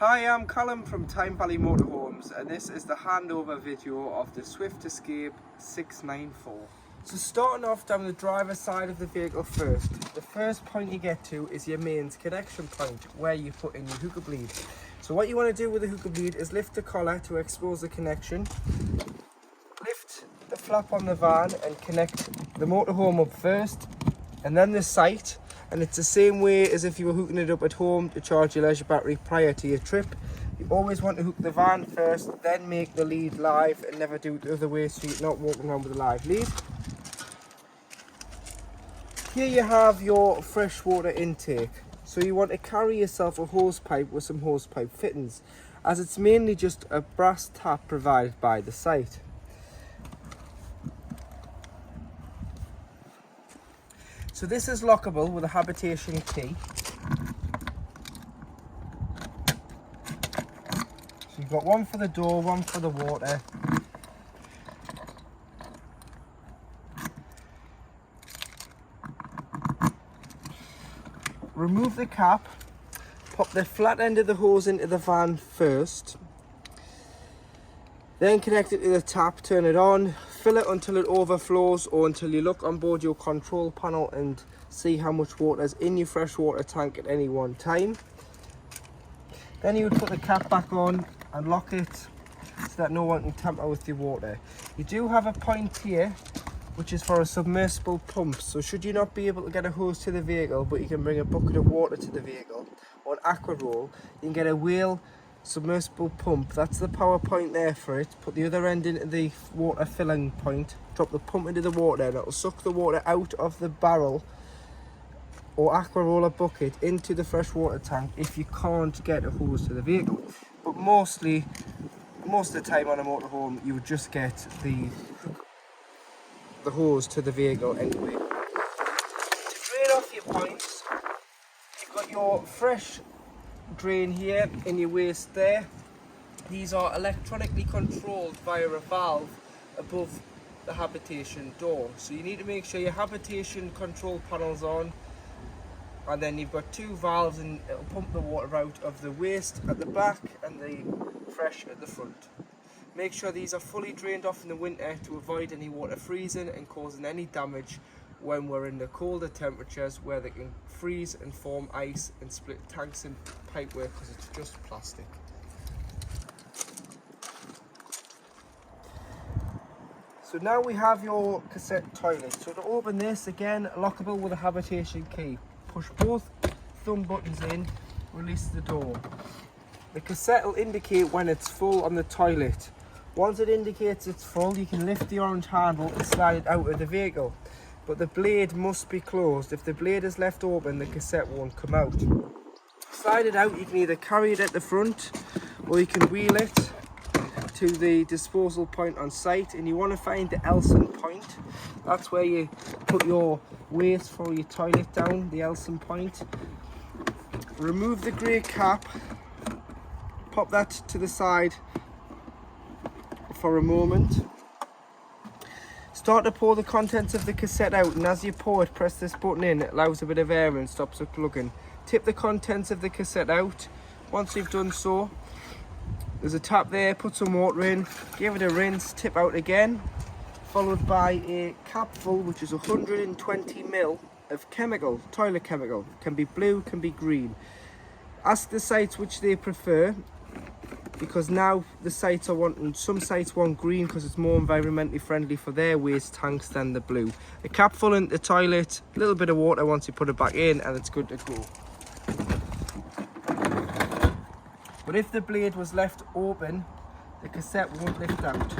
Hi, I'm Callum from Tyne Valley Motorhomes, and this is the handover video of the Swift Escape 694. So starting off down the driver's side of the vehicle first, the first point you get to is your mains connection point, where you put in your hooker bleed. So what you want to do with the hooker bleed is lift the collar to expose the connection, lift the flap on the van and connect the motorhome up first, and then the sight. And it's the same way as if you were hooking it up at home to charge your leisure battery prior to your trip. You always want to hook the van first, then make the lead live, and never do it the other way so you're not walking around with a live lead. Here you have your freshwater intake. So you want to carry yourself a hose pipe with some hose pipe fittings, as it's mainly just a brass tap provided by the site. So this is lockable with a habitation key. So you've got one for the door, one for the water. Remove the cap, pop the flat end of the hose into the van first. Then connect it to the tap, turn it on, fill it until it overflows or until you look on board your control panel and see how much water is in your freshwater tank at any one time. Then you would put the cap back on and lock it so that no one can tamper with your water. You do have a point here which is for a submersible pump, so should you not be able to get a hose to the vehicle but you can bring a bucket of water to the vehicle or an aqua roll, you can get a wheel submersible pump. That's the power point there for it. Put the other end into the water filling point, drop the pump into the water and it'll suck the water out of the barrel or aqua roller bucket into the freshwater tank if you can't get a hose to the vehicle. But most of the time on a motorhome you would just get the hose to the vehicle anyway. To drain off your points, you've got your fresh drain here in your waste there. These are electronically controlled via a valve above the habitation door, so you need to make sure your habitation control panel's on, and then you've got two valves and it'll pump the water out of the waste at the back and the fresh at the front. Make sure these are fully drained off in the winter to avoid any water freezing and causing any damage when we're in the colder temperatures where they can freeze and form ice and split tanks and pipework because it's just plastic. So now we have your cassette toilet. So to open this, again, lockable with a habitation key. Push both thumb buttons in, release the door. The cassette will indicate when it's full on the toilet. Once it indicates it's full, you can lift the orange handle and slide it out of the vehicle. But the blade must be closed. If the blade is left open, the cassette won't come out. Slide it out, you can either carry it at the front or you can wheel it to the disposal point on site, and you want to find the Elson point. That's where you put your waste for your toilet down, the Elson point. Remove the grey cap, pop that to the side for a moment. Start to pour the contents of the cassette out, and as you pour it, press this button in. It allows a bit of air and stops it plugging. Tip the contents of the cassette out. Once you've done so, there's a tap there, put some water in, give it a rinse, tip out again, followed by a capful which is 120 ml of chemical, toilet chemical. Can be blue, can be green. Ask the sites which they prefer, because now the sites are wanting, some sites want green because it's more environmentally friendly for their waste tanks than the blue. A capful in the toilet, a little bit of water once you put it back in, and it's good to go. But if the blade was left open, the cassette won't lift out.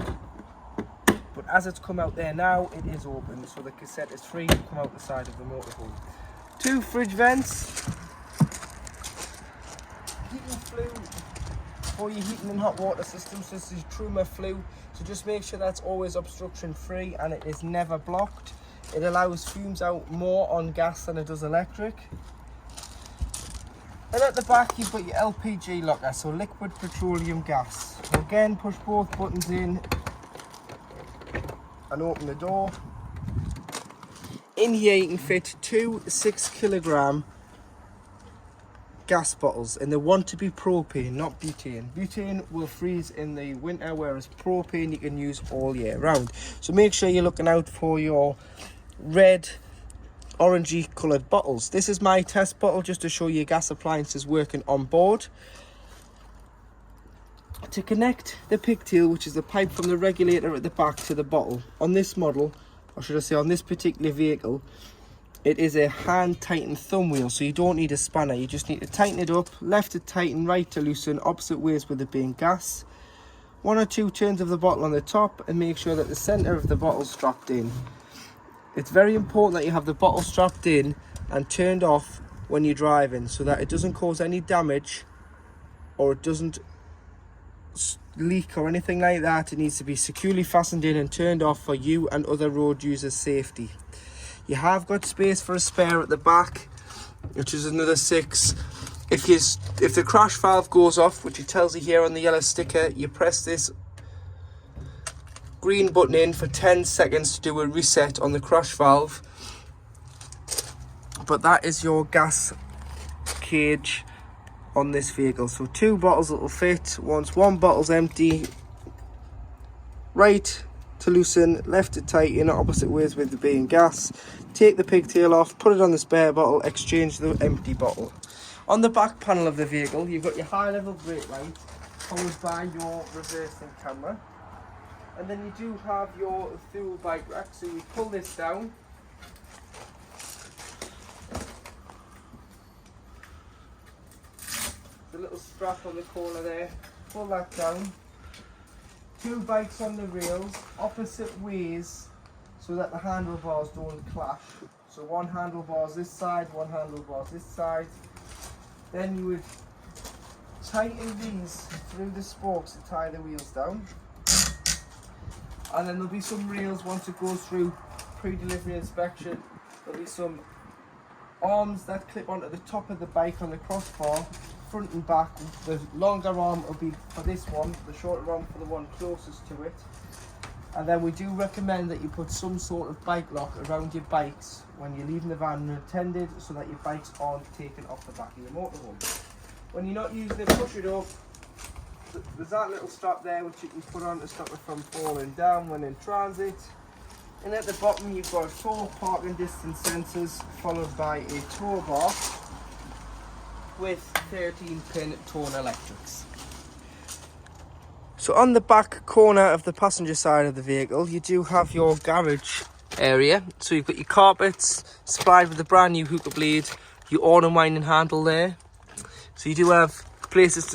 But as it's come out there now, it is open, so the cassette is free to come out the side of the motorhome. Two fridge vents. Heating flue for your heating and hot water systems. This is Truma flue, so just make sure that's always obstruction free and it is never blocked. It allows fumes out more on gas than it does electric. And at the back you've got your LPG locker, so liquid petroleum gas. So again, push both buttons in and open the door. In here you can fit two 6 kilogram gas bottles, and they want to be propane, not butane. Butane will freeze in the winter, whereas propane you can use all year round. So make sure you're looking out for your red, orangey coloured bottles. This is my test bottle just to show you gas appliances working on board. To connect the pigtail, which is the pipe from the regulator at the back, to the bottle, on this model, or should I say on this particular vehicle, it is a hand tighten thumb wheel, so you don't need a spanner. You just need to tighten it up, left to tighten, right to loosen, opposite ways with it being gas. 1 or 2 turns of the bottle on the top, and make sure that the centre of the bottle is strapped in. It's very important that you have the bottle strapped in and turned off when you're driving, so that it doesn't cause any damage or it doesn't leak or anything like that. It needs to be securely fastened in and turned off for you and other road users' safety. You have got space for a spare at the back, which is another 6. If the crash valve goes off, which it tells you here on the yellow sticker, you press this green button in for 10 seconds to do a reset on the crash valve. But that is your gas cage on this vehicle. So 2 bottles will fit. Once one bottle's empty, right to loosen, left to tighten, opposite ways with the being gas. Take the pigtail off, put it on the spare bottle, exchange the empty bottle. On the back panel of the vehicle, you've got your high level brake light, followed by your reversing camera. And then you do have your fuel bike rack, so you pull this down. The little strap on the corner there, pull that down. 2 bikes on the rails, opposite ways, so that the handlebars don't clash. So one handlebar's this side, one handlebar's this side. Then you would tighten these through the spokes to tie the wheels down. And then there'll be some rails once it goes through pre-delivery inspection. There'll be some arms that clip onto the top of the bike on the crossbar, front and back. The longer arm will be for this one, the shorter arm for the one closest to it. And then we do recommend that you put some sort of bike lock around your bikes when you're leaving the van unattended, so that your bikes aren't taken off the back of your motorhome. When you're not using it, push it up. There's that little strap there which you can put on to stop it from falling down when in transit. And at the bottom you've got 4 parking distance sensors, followed by a tow bar with 13-pin tone electrics. So on the back corner of the passenger side of the vehicle, you do have your garage area. So you've got your carpets supplied with a brand new hookah blade, your on and winding handle there. So you do have places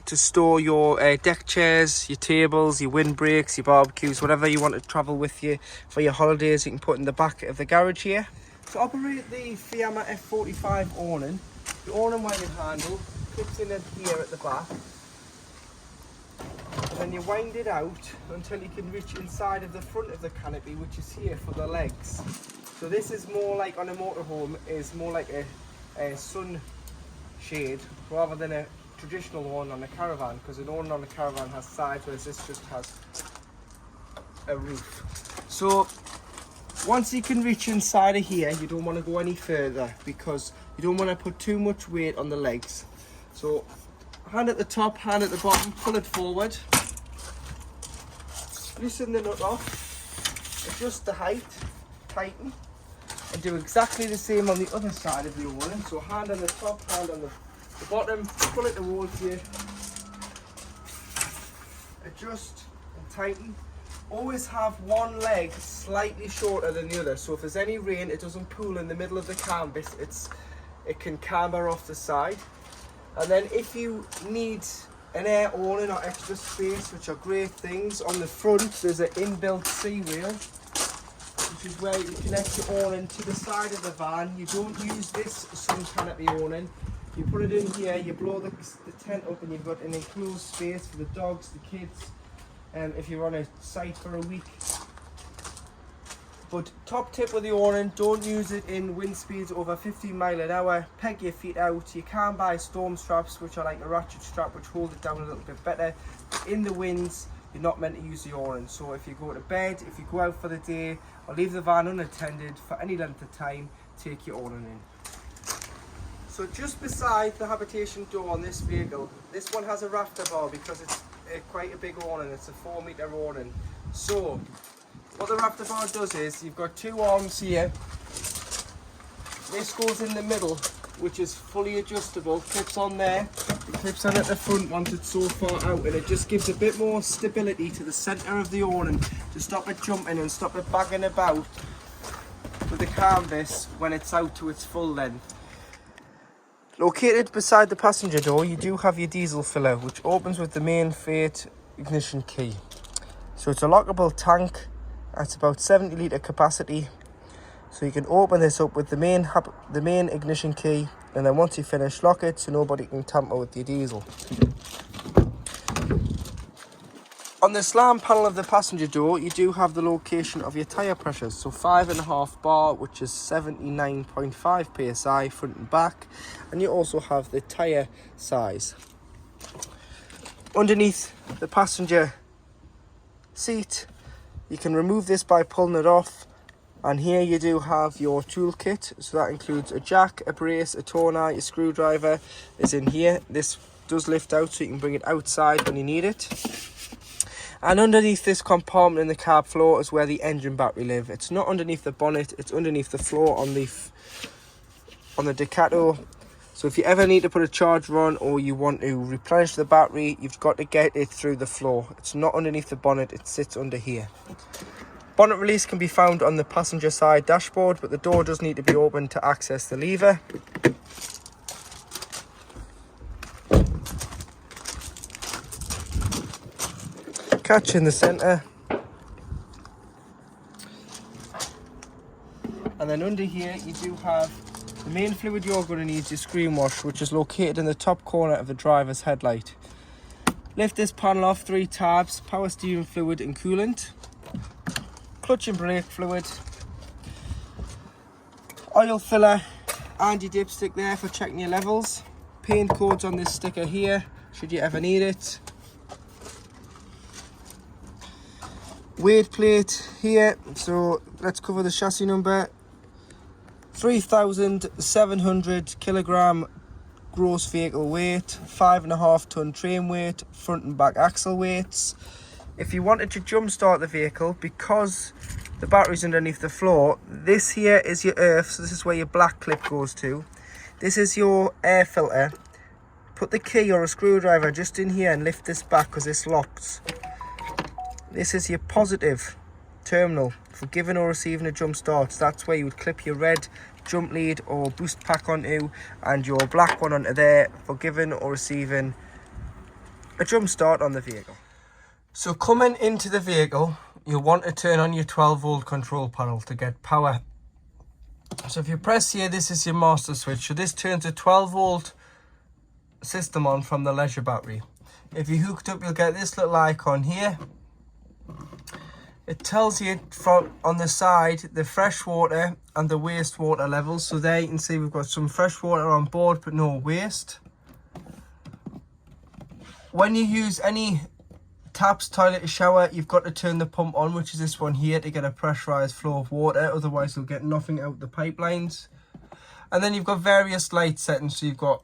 to store your deck chairs, your tables, your windbreaks, your barbecues, whatever you want to travel with you for your holidays, you can put in the back of the garage here. To operate the Fiamma F45 awning, the on and winding handle clips in here at the back. And then you wind it out until you can reach inside of the front of the canopy, which is here for the legs. So this is more like, on a motorhome, is more like a sun shade rather than a traditional one on a caravan, because an awning on a caravan has sides, whereas this just has a roof. So once you can reach inside of here, you don't want to go any further because you don't want to put too much weight on the legs. So hand at the top, hand at the bottom, pull it forward, loosen the nut off, adjust the height, tighten, and do exactly the same on the other side of the awning. So hand on the top, hand on the bottom, pull it towards you, adjust and tighten. Always have one leg slightly shorter than the other, so if there's any rain it doesn't pool in the middle of the canvas, it can camber off the side. And then if you need an air awning or extra space, which are great things, on the front there's an inbuilt sea rail, which is where you connect your awning to the side of the van. You don't use this sun canopy awning. You put it in here, you blow the tent up, and you've got an enclosed space for the dogs, the kids, if you're on a site for a week. But top tip with the awning, don't use it in wind speeds over 15 miles an hour. Peg your feet out. You can buy storm straps, which are like a ratchet strap, which hold it down a little bit better. But in the winds, you're not meant to use the awning. So if you go to bed, if you go out for the day, or leave the van unattended for any length of time, take your awning in. So just beside the habitation door on this vehicle, this one has a rafter bar because it's quite a big awning. It's a 4-metre awning. So what the rafter bar does is you've got two arms here. This goes in the middle, which is fully adjustable, clips on there, it clips on at the front once it's so far out, and it just gives a bit more stability to the centre of the awning to stop it jumping and stop it banging about with the canvas when it's out to its full length. Located beside the passenger door, you do have your diesel filler, which opens with the main Fiat ignition key. So it's a lockable tank. It's about 70 litre capacity. So you can open this up with the main ignition key, and then once you finish, lock it so nobody can tamper with your diesel. On the slam panel of the passenger door, you do have the location of your tyre pressures. So 5.5 bar, which is 79.5 psi front and back, and you also have the tyre size. Underneath the passenger seat, you can remove this by pulling it off, and here you do have your tool kit. So that includes a jack, a brace, a toner, your screwdriver is in here. This does lift out so you can bring it outside when you need it. And underneath this compartment in the cab floor is where the engine battery live. It's not underneath the bonnet, it's underneath the floor on the Ducato. So if you ever need to put a charger on or you want to replenish the battery, you've got to get it through the floor. It's not underneath the bonnet, it sits under here. Bonnet release can be found on the passenger side dashboard, but the door does need to be opened to access the lever. Catch in the centre. And then under here you do have the main fluid you're going to need is your screen wash, which is located in the top corner of the driver's headlight. Lift this panel off, 3 tabs, power steering fluid and coolant, clutch and brake fluid, oil filler and your dipstick there for checking your levels. Paint codes on this sticker here, should you ever need it. Weight plate here, so let's cover the chassis number. 3,700 kilogram gross vehicle weight, 5.5 ton train weight, front and back axle weights. If you wanted to jump start the vehicle, because the battery's underneath the floor, this here is your earth, so this is where your black clip goes to. This is your air filter. Put the key or a screwdriver just in here and lift this back because this locks. This is your positive terminal for giving or receiving a jump start. So that's where you would clip your red jump lead or boost pack onto, and your black one onto there for giving or receiving a jump start on the vehicle. So coming into the vehicle, you'll want to turn on your 12-volt control panel to get power. So if you press here, this is your master switch. So this turns a 12-volt system on from the leisure battery. If you hooked up, you'll get this little icon here. It tells you from on the side the freshwater and the wastewater levels. So there you can see we've got some fresh water on board but no waste. When you use any taps, toilet or shower, you've got to turn the pump on, which is this one here, to get a pressurized flow of water, otherwise you'll get nothing out the pipelines. And then you've got various light settings. So you've got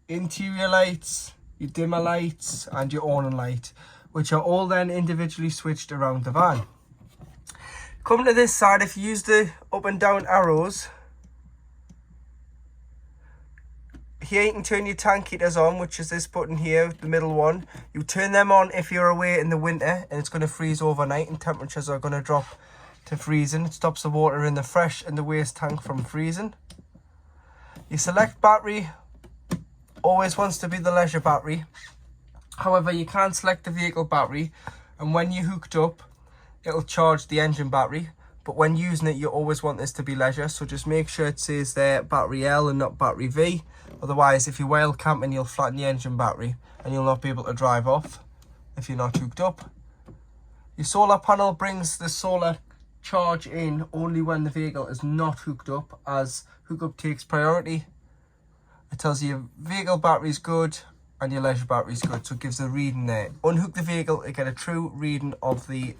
interior lights, your dimmer lights and your awning light, which are all then individually switched around the van. Coming to this side, if you use the up and down arrows, here you can turn your tank heaters on, which is this button here, the middle one. You turn them on if you're away in the winter and it's going to freeze overnight and temperatures are going to drop to freezing. It stops the water in the fresh and the waste tank from freezing. Your select battery always wants to be the leisure battery. However, you can select the vehicle battery, and when you're hooked up, it'll charge the engine battery. But when using it, you always want this to be leisure, so just make sure it says there battery L and not battery V. Otherwise, if you're wild camping, you'll flatten the engine battery and you'll not be able to drive off if you're not hooked up. Your solar panel brings the solar charge in only when the vehicle is not hooked up, as hookup takes priority. It tells you your vehicle battery is good and your leisure battery is good, so it gives a reading there. Unhook the vehicle to get a true reading of the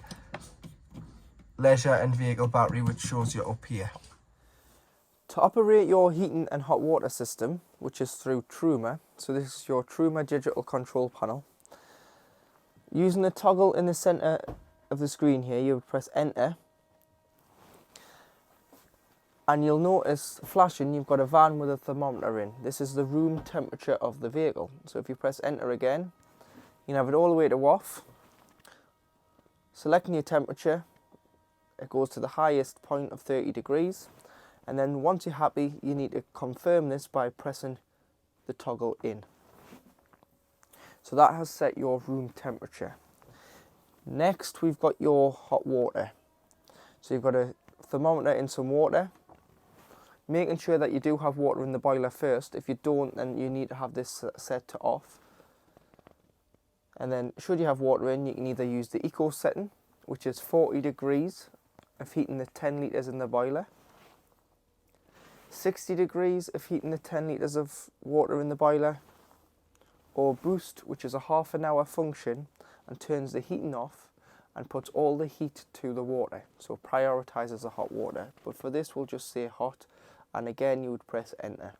leisure and vehicle battery, which shows you up here. To operate your heating and hot water system, which is through Truma, so this is your Truma digital control panel, using the toggle in the centre of the screen here, you would press enter, and you'll notice flashing you've got a van with a thermometer in. This is the room temperature of the vehicle. So if you press enter again, you can have it all the way to off. Selecting your temperature, it goes to the highest point of 30 degrees. And then once you're happy, you need to confirm this by pressing the toggle in. So that has set your room temperature. Next, we've got your hot water. So you've got a thermometer in some water, making sure that you do have water in the boiler first. If you don't, then you need to have this set to off. And then should you have water in, you can either use the eco setting, which is 40 degrees of heating the 10 litres in the boiler, 60 degrees of heating the 10 litres of water in the boiler, or boost, which is a half an hour function and turns the heating off and puts all the heat to the water. So prioritises the hot water. But for this, we'll just say hot, and again you would press enter.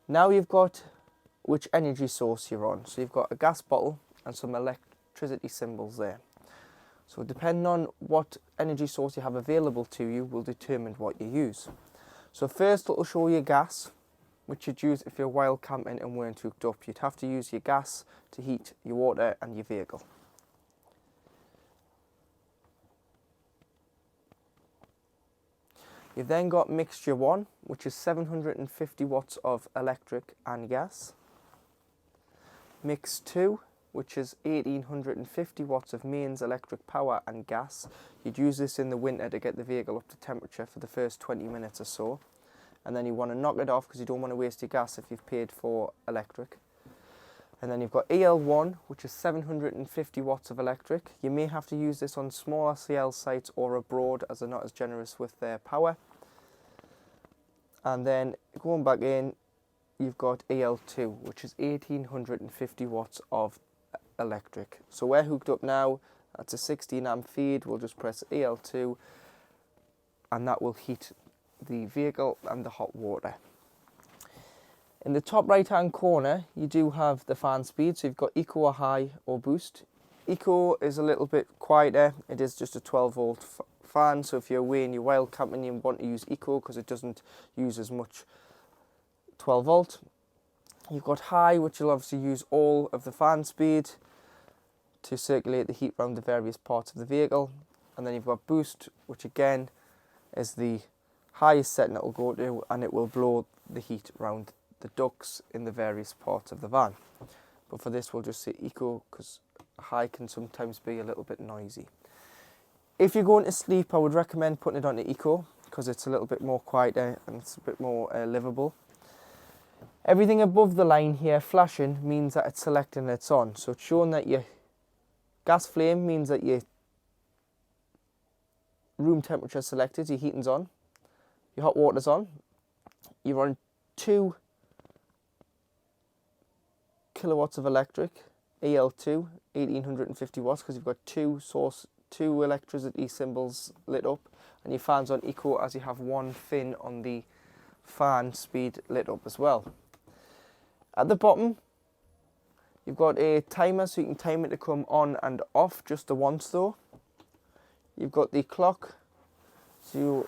Now you've got which energy source you're on. So you've got a gas bottle and some electricity symbols there. So depending on what energy source you have available to you will determine what you use. So first it'll show you gas, which you'd use if you're wild camping and weren't hooked up. You'd have to use your gas to heat your water and your vehicle. You've then got mixture 1, which is 750 watts of electric and gas. Mix 2, which is 1850 watts of mains electric power and gas. You'd use this in the winter to get the vehicle up to temperature for the first 20 minutes or so. And then you want to knock it off because you don't want to waste your gas if you've paid for electric. And then you've got EL1, which is 750 watts of electric. You may have to use this on smaller CL sites or abroad as they're not as generous with their power. And then going back in, you've got EL2, which is 1850 watts of electric. So we're hooked up now, that's a 16 amp feed. We'll just press EL2 and that will heat the vehicle and the hot water. In the top right hand corner you do have the fan speed, so you've got eco or high or boost. Eco is a little bit quieter, it is just a 12 volt fan, so if you're away and you're wild camping you want to use eco because it doesn't use as much 12 volt. You've got high, which will obviously use all of the fan speed to circulate the heat around the various parts of the vehicle. And then you've got boost, which again is the highest setting it will go to, and it will blow the heat around the ducts in the various parts of the van. But for this we'll just say eco because high can sometimes be a little bit noisy. If you're going to sleep, I would recommend putting it on to eco because it's a little bit more quieter and it's a bit more livable. Everything above the line here flashing means that it's selecting and it's on. So it's showing that your gas flame means that your room temperature is selected, your heating's on, your hot water's on, you're on 2 kilowatts of electric, EL2, 1850 watts because you've got two electricity symbols lit up, and your fan's on eco as you have one fin on the fan speed lit up as well. At the bottom you've got a timer so you can time it to come on and off just the once though. You've got the clock so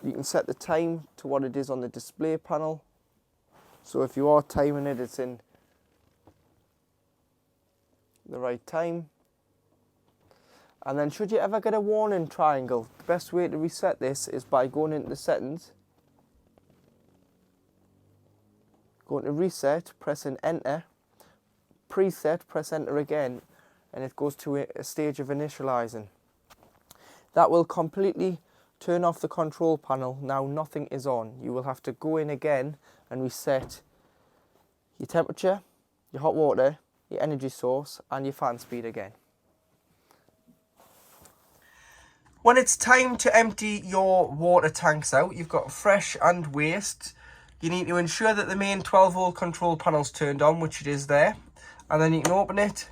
you can set the time to what it is on the display panel. So if you are timing it, it's in the right time. And then should you ever get a warning triangle, the best way to reset this is by going into the settings, going to reset, pressing enter, preset, press enter again, and it goes to a stage of initializing. That will completely turn off the control panel. Now nothing is on. You will have to go in again and reset your temperature, your hot water, your energy source and your fan speed again. When it's time to empty your water tanks out, you've got fresh and waste. You need to ensure that the main 12 volt control panel's turned on, which it is there. And then you can open it.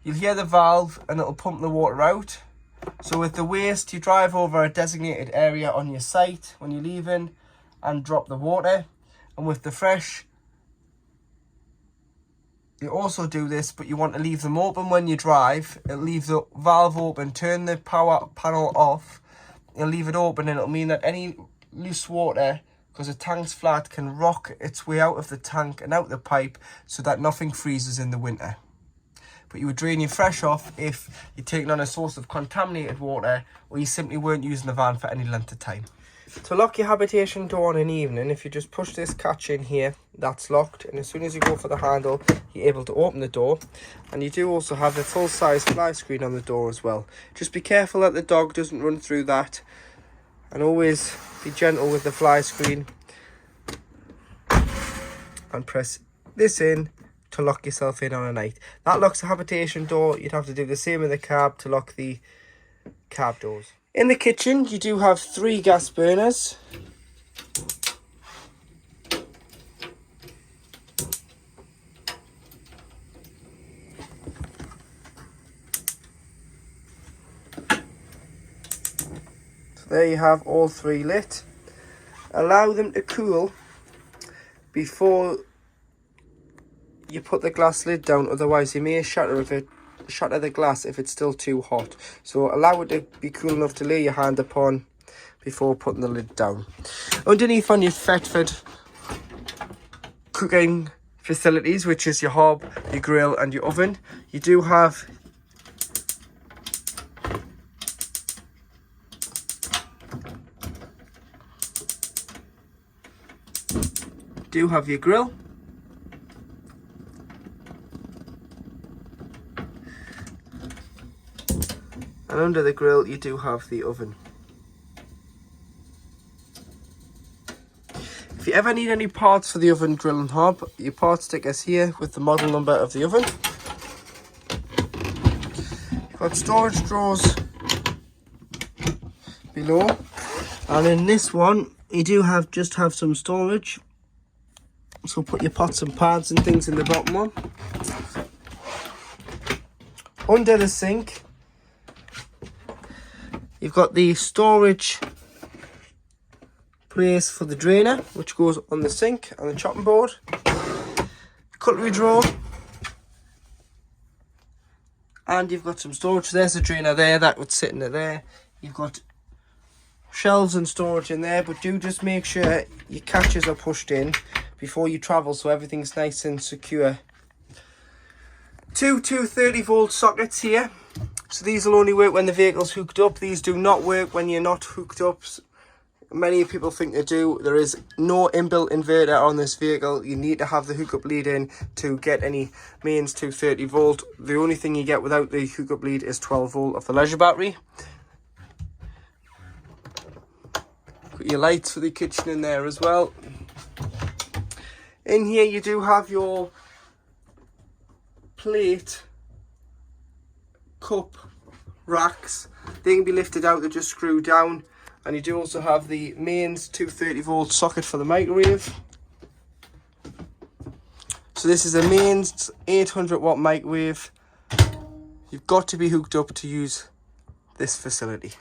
You'll hear the valve and it'll pump the water out. So with the waste, you drive over a designated area on your site when you're leaving and drop the water. And with the fresh, you also do this, but you want to leave them open when you drive. It'll leave the valve open, turn the power panel off, you'll leave it open, and it'll mean that any loose water, because the tank's flat, can rock its way out of the tank and out the pipe so that nothing freezes in the winter. But you would drain your fresh off if you're taking on a source of contaminated water or you simply weren't using the van for any length of time. To lock your habitation door in an evening, if you just push this catch in here, that's locked, and as soon as you go for the handle, you're able to open the door. And you do also have the full-size fly screen on the door as well. Just be careful that the dog doesn't run through that, and always be gentle with the fly screen, and press this in to lock yourself in on a night. That locks the habitation door. You'd have to do the same in the cab to lock the cab doors. In the kitchen, you do have 3 gas burners. So there you have all 3 lit. Allow them to cool before you put the glass lid down, otherwise you may shatter the glass if it's still too hot. So allow it to be cool enough to lay your hand upon before putting the lid down. Underneath on your Thetford cooking facilities, which is your hob, your grill and your oven, you do have your grill. And under the grill, you do have the oven. If you ever need any parts for the oven, grill and hob, your part sticker's here with the model number of the oven. You've got storage drawers below. And in this one, you do just have some storage. So put your pots and pans and things in the bottom one. Under the sink, you've got the storage place for the drainer, which goes on the sink and the chopping board. Cutlery drawer. And you've got some storage. There's a drainer there, that would sit in there. You've got shelves and storage in there, but do just make sure your catches are pushed in before you travel so everything's nice and secure. 2 230-volt sockets here. So these will only work when the vehicle's hooked up. These do not work when you're not hooked up. Many people think they do. There is no inbuilt inverter on this vehicle. You need to have the hookup lead in to get any mains 230 volt. The only thing you get without the hookup lead is 12 volt of the leisure battery. Got your lights for the kitchen in there as well. In here you do have your plate cup racks. They can be lifted out, they just screw down. And you do also have the mains 230-volt socket for the microwave. So this is a mains 800-watt microwave. You've got to be hooked up to use this facility.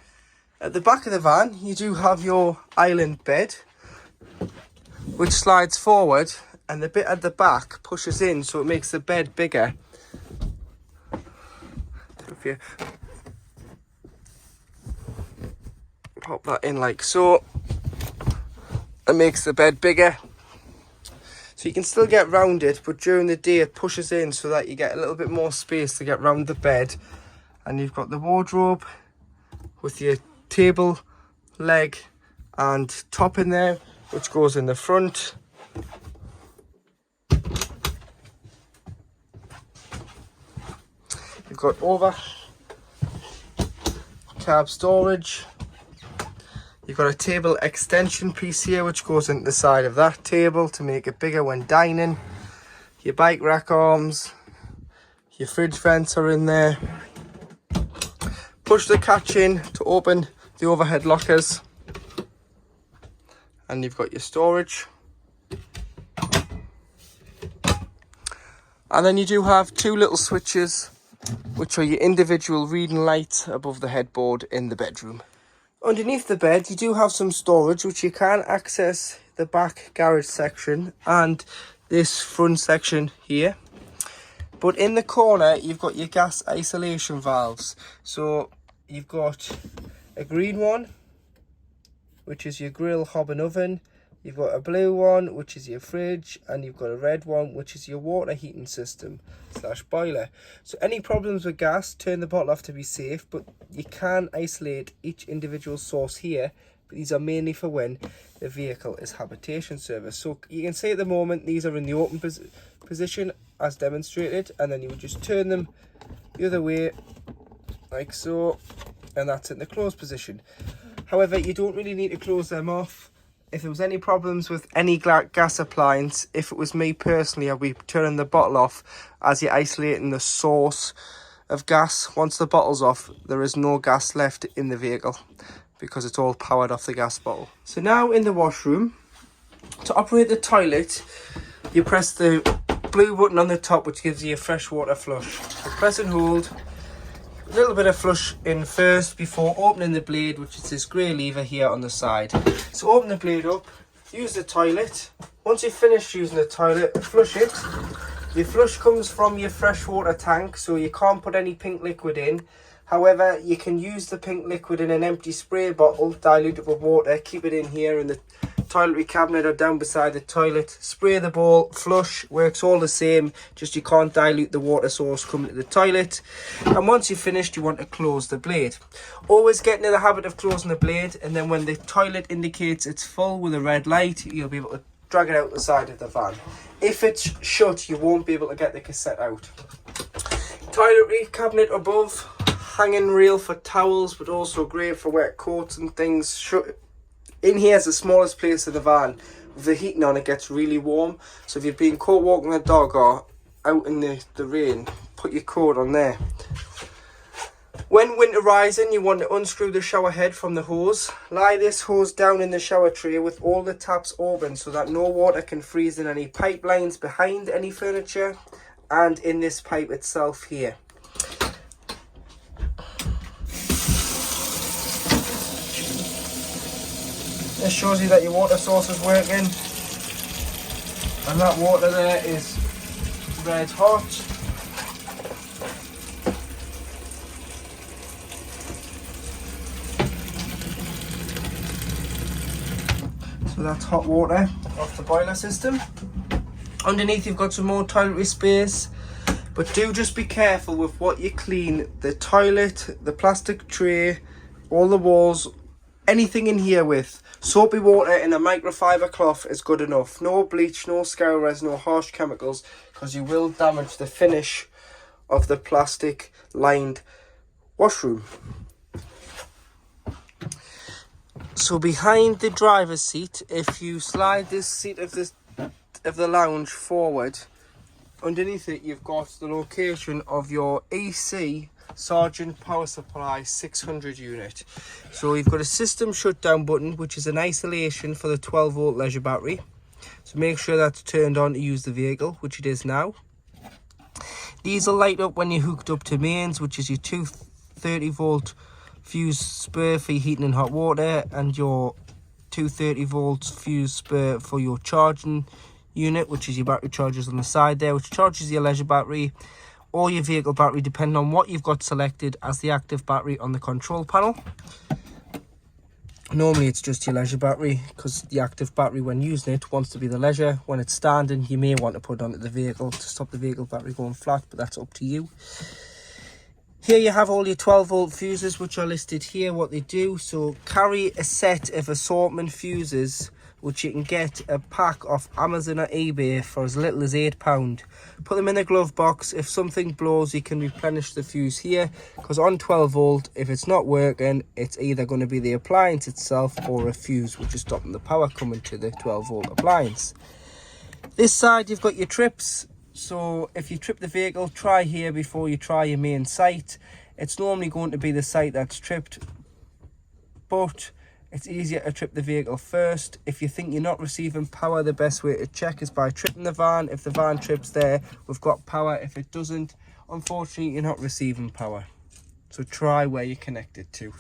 At the back of the van, you do have your island bed, which slides forward, and the bit at the back pushes in, so it makes the bed bigger. If you pop that in like so, it makes the bed bigger. So you can still get round it, but during the day it pushes in so that you get a little bit more space to get round the bed. And you've got the wardrobe with your table, leg and top in there, which goes in the front. You've got over cab storage. You've got a table extension piece here which goes into the side of that table to make it bigger when dining. Your bike rack arms, your fridge vents are in there. Push the catch in to open the overhead lockers, and you've got your storage. And then you do have 2 little switches which are your individual reading lights above the headboard in the bedroom. Underneath the bed, you do have some storage, which you can access the back garage section and this front section here. But in the corner, you've got your gas isolation valves. So you've got a green one, which is your grill, hob and oven. You've got a blue one, which is your fridge, and you've got a red one, which is your water heating system / boiler. So any problems with gas, turn the bottle off to be safe, but you can isolate each individual source here. But these are mainly for when the vehicle is habitation service. So you can see at the moment, these are in the open position as demonstrated, and then you would just turn them the other way like so, and that's in the closed position. However, you don't really need to close them off. If there was any problems with any gas appliance, if it was me personally, I'd be turning the bottle off as you're isolating the source of gas. Once the bottle's off, there is no gas left in the vehicle because it's all powered off the gas bottle. So now in the washroom, to operate the toilet, you press the blue button on the top, which gives you a fresh water flush. So press and hold. A little bit of flush in first before opening the blade, which is this grey lever here on the side. So open the blade up, use the toilet. Once you've finished using the toilet, flush it. Your flush comes from your freshwater tank, so you can't put any pink liquid in. However, you can use the pink liquid in an empty spray bottle, dilute it with water, keep it in here in the toiletry cabinet or down beside the toilet, spray the bowl, flush, works all the same, just you can't dilute the water source coming to the toilet. And once you've finished, you want to close the blade. Always get into the habit of closing the blade, and then when the toilet indicates it's full with a red light, you'll be able to drag it out the side of the van. If it's shut, you won't be able to get the cassette out. Toiletry cabinet above, hanging rail for towels, but also great for wet coats and things. In here is the smallest place in the van. With the heating on, it gets really warm. So if you've been caught walking the dog or out in the rain, put your coat on there. When winterizing, you want to unscrew the shower head from the hose. Lie this hose down in the shower tray with all the taps open so that no water can freeze in any pipelines behind any furniture and in this pipe itself here. This shows you that your water source is working, and that water there is red hot. So that's hot water off the boiler system. Underneath you've got some more toiletry space, but do just be careful with what you clean. The toilet, the plastic tray, all the walls, anything in here with. Soapy water in a microfiber cloth is good enough. No bleach, no scale resin, no harsh chemicals, because you will damage the finish of the plastic lined washroom. So behind the driver's seat, if you slide this seat of the lounge forward, underneath it you've got the location of your EC Sargent Power Supply 600 unit. So you've got a system shutdown button, which is an isolation for the 12 volt leisure battery. So make sure that's turned on to use the vehicle, which it is now. These will light up when you're hooked up to mains, which is your 230 volt fuse spur for your heating and hot water, and your 230 volts fuse spur for your charging unit, which is your battery chargers on the side there, which charges your leisure battery or your vehicle battery, depending on what you've got selected as the active battery on the control panel. Normally it's just your leisure battery, because the active battery when using it wants to be the leisure. When it's standing, you may want to put it onto the vehicle to stop the vehicle battery going flat, but that's up to you. Here you have all your 12 volt fuses, which are listed here, what they do. So carry a set of assortment fuses, which you can get a pack off Amazon or eBay for as little as £8. Put them in a glove box. If something blows, you can replenish the fuse here, because on 12 volt, if it's not working, it's either going to be the appliance itself or a fuse, which is stopping the power coming to the 12 volt appliance. This side, you've got your trips. So if you trip the vehicle, try here before you try your main site. It's normally going to be the site that's tripped, but it's easier to trip the vehicle first. If you think you're not receiving power, the best way to check is by tripping the van. If the van trips there, we've got power. If it doesn't, unfortunately you're not receiving power. So try where you're connected to.